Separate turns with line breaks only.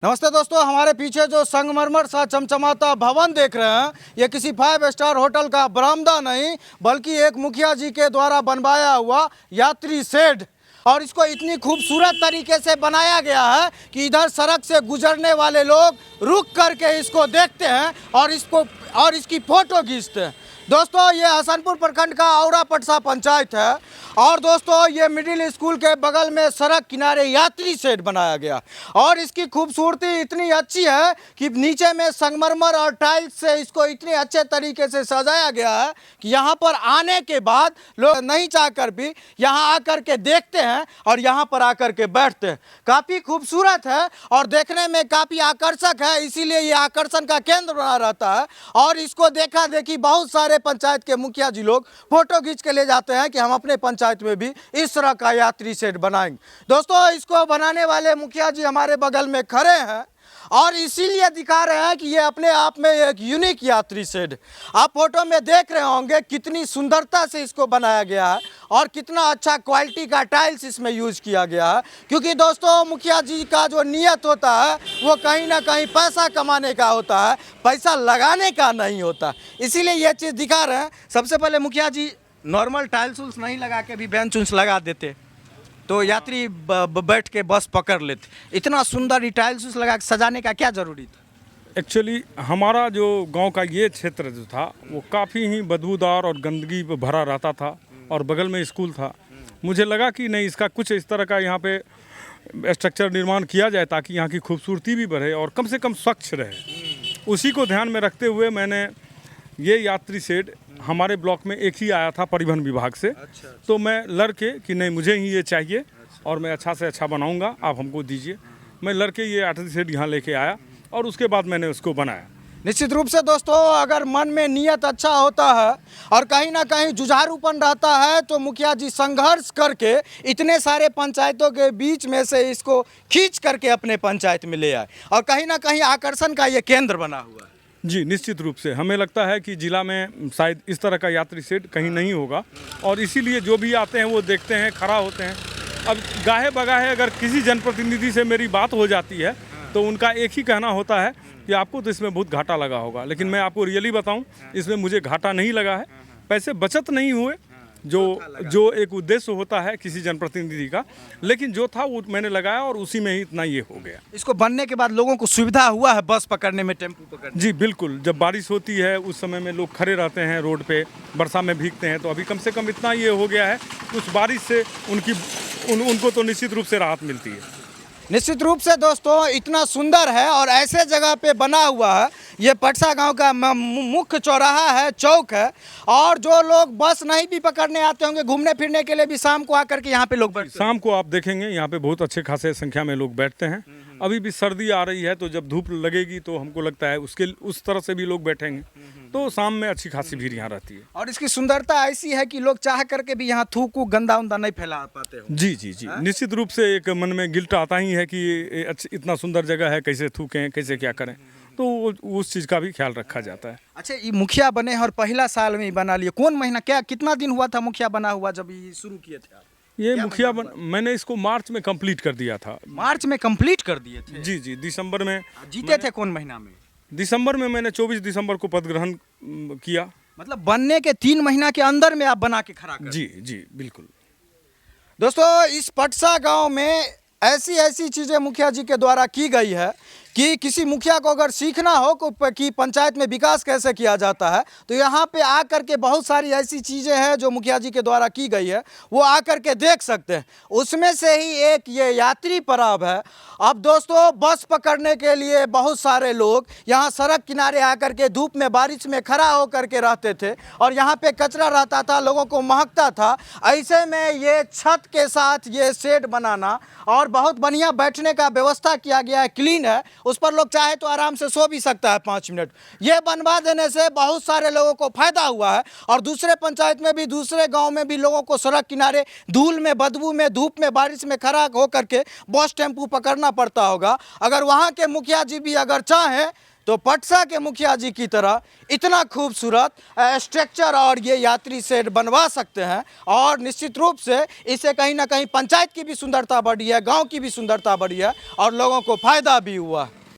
नमस्ते दोस्तों, हमारे पीछे जो संगमरमर सा चमचमाता भवन देख रहे हैं, ये किसी 5 स्टार होटल का बरामदा नहीं बल्कि एक मुखिया जी के द्वारा बनवाया हुआ यात्री शेड। और इसको इतनी खूबसूरत तरीके से बनाया गया है कि इधर सड़क से गुजरने वाले लोग रुक करके इसको देखते हैं और इसकी फोटो खींचते हैं। दोस्तों, ये हसनपुर प्रखंड का औरा पटसा पंचायत है और दोस्तों ये मिडिल स्कूल के बगल में सड़क किनारे यात्री शेड बनाया गया और इसकी खूबसूरती इतनी अच्छी है कि नीचे में संगमरमर और टाइल्स से इसको इतने अच्छे तरीके से सजाया गया है कि यहाँ पर आने के बाद लोग नहीं चाहकर भी यहाँ आकर के देखते हैं और यहाँ पर आकर के बैठते हैं। काफ़ी खूबसूरत है और देखने में काफ़ी आकर्षक है, इसीलिए ये आकर्षण का केंद्र बना रहता है। और इसको देखा देखी बहुत सारे पंचायत के मुखिया जी लोग फोटो खींच के ले जाते हैं कि हम अपने पंचायत में भी इस तरह का यात्री शेड बनाएंगे। दोस्तों, इसको बनाने वाले मुखिया जी हमारे बगल में खड़े हैं और इसीलिए दिखा रहे हैं कि ये अपने आप में एक यूनिक यात्री शेड। आप फोटो में देख रहे होंगे कितनी सुंदरता से इसको बनाया गया है और कितना अच्छा क्वालिटी का टाइल्स इसमें यूज किया गया है। क्योंकि दोस्तों, मुखिया जी का जो नियत होता है वो कहीं ना कहीं पैसा कमाने का होता है, पैसा लगाने का नहीं होता। इसीलिए ये चीज़ दिखा रहे हैं। सबसे पहले मुखिया जी नॉर्मल टाइल्स उल्स नहीं लगा के भी बेंच उंच लगा देते तो यात्री बैठ के बस पकड़ लेते। इतना सुंदर टाइल्स उस लगा के सजाने का क्या जरूरी था?
एक्चुअली हमारा जो गांव का ये क्षेत्र जो था वो काफ़ी ही बदबूदार और गंदगी पे भरा रहता था और बगल में स्कूल था। मुझे लगा कि नहीं, इसका कुछ इस तरह का यहाँ पे स्ट्रक्चर निर्माण किया जाए ताकि यहाँ की खूबसूरती भी बढ़े और कम से कम स्वच्छ रहे। उसी को ध्यान में रखते हुए मैंने ये यात्री शेड, हमारे ब्लॉक में एक ही आया था परिवहन विभाग से। तो मैं लड़के कि नहीं, मुझे ही ये चाहिए और मैं अच्छा से अच्छा बनाऊंगा, आप हमको दीजिए। मैं लड़के ये यात्री शेड यहाँ लेके आया और उसके बाद मैंने उसको बनाया।
निश्चित रूप से दोस्तों, अगर मन में नियत अच्छा होता है और कहीं ना कहीं जुझारूपन रहता है तो मुखिया जी संघर्ष करके इतने सारे पंचायतों के बीच में से इसको खींच करके अपने पंचायत में ले आए और कहीं ना कहीं आकर्षण का ये केंद्र बना हुआ है।
जी, निश्चित रूप से हमें लगता है कि ज़िला में शायद इस तरह का यात्री शेड कहीं नहीं होगा और इसीलिए जो भी आते हैं वो देखते हैं, खड़ा होते हैं। अब गाहे बगाहे अगर किसी जनप्रतिनिधि से मेरी बात हो जाती है तो उनका एक ही कहना होता है कि आपको तो इसमें बहुत घाटा लगा होगा, लेकिन मैं आपको रियली बताऊं, इसमें मुझे घाटा नहीं लगा है। पैसे बचत नहीं हुए, जो एक उद्देश्य होता है किसी जनप्रतिनिधि का, लेकिन जो था वो मैंने लगाया और उसी में ही इतना ये हो गया।
इसको बनने के बाद लोगों को सुविधा हुआ है बस पकड़ने में, टेम्पू पकड़ने?
जी बिल्कुल, जब बारिश होती है उस समय में लोग खड़े रहते हैं रोड पे, वर्षा में भीगते हैं, तो अभी कम से कम इतना ये हो गया है उस बारिश से उनको तो निश्चित रूप से राहत मिलती है।
निश्चित रूप से दोस्तों, इतना सुंदर है और ऐसे जगह पे बना हुआ है। ये पटसा गांव का मुख्य चौराहा है, चौक है और जो लोग बस नहीं भी पकड़ने आते होंगे, घूमने फिरने के लिए भी शाम को आकर के यहाँ पे लोग बैठते हैं।
शाम को आप देखेंगे यहाँ पे बहुत अच्छे खासे संख्या में लोग बैठते हैं। अभी भी सर्दी आ रही है तो जब धूप लगेगी तो हमको लगता है उस तरह से भी लोग बैठेंगे, तो शाम में अच्छी खासी भीड़ यहाँ रहती है।
और इसकी सुंदरता ऐसी है कि लोग चाह करके भी यहाँ थूक गंदा उंदा नहीं फैला पाते हो।
जी जी जी, निश्चित रूप से एक मन में गिल्ट आता ही है कि इतना सुंदर जगह है, कैसे थूकें, कैसे क्या करें, तो उस चीज़ का भी ख्याल रखा जाता है।
अच्छा, ये मुखिया बने और पहला साल में ही बना लिए, कौन महीना, कितना दिन हुआ था मुखिया बना हुआ जब ये शुरू किए थे आप?
ये मुखिया मैंने इसको मार्च में कंप्लीट कर दिया था।
मार्च में कंप्लीट कर दिए थे?
जी जी, दिसंबर में।
जीते थे कौन महीना में?
दिसंबर में मैंने 24 दिसंबर को पद ग्रहण किया।
मतलब बनने के 3 महीना के अंदर में आप बना के खड़ा कर?
जी जी बिल्कुल।
दोस्तों, इस पटसा गांव में ऐसी ऐसी चीज़ें मुखिया जी के द्वारा की गई है कि किसी मुखिया को अगर सीखना हो कि पंचायत में विकास कैसे किया जाता है तो यहाँ पे आकर के बहुत सारी ऐसी चीज़ें हैं जो मुखिया जी के द्वारा की गई है, वो आकर के देख सकते हैं। उसमें से ही एक ये यात्री पड़ाव है। अब दोस्तों, बस पकड़ने के लिए बहुत सारे लोग यहाँ सड़क किनारे आकर के धूप में बारिश में खड़ा होकर के रहते थे और यहाँ पे कचरा रहता था, लोगों को महकता था। ऐसे में ये छत के साथ ये शेड बनाना और बहुत बढ़िया बैठने का व्यवस्था किया गया है, क्लीन है, उस पर लोग चाहे तो आराम से सो भी सकता है 5 मिनट। ये बनवा देने से बहुत सारे लोगों को फायदा हुआ है और दूसरे पंचायत में भी, दूसरे गांव में भी लोगों को सड़क किनारे धूल में, बदबू में, धूप में, बारिश में खड़ा होकर के बस टेम्पू पकड़ना पड़ता होगा। अगर वहाँ के मुखिया जी भी अगर चाहें तो पटसा के मुखिया जी की तरह इतना खूबसूरत स्ट्रक्चर और ये यात्री शेड बनवा सकते हैं और निश्चित रूप से इससे कहीं ना कहीं पंचायत की भी सुंदरता बढ़ी है, गांव की भी सुंदरता बढ़ी है और लोगों को फायदा भी हुआ है।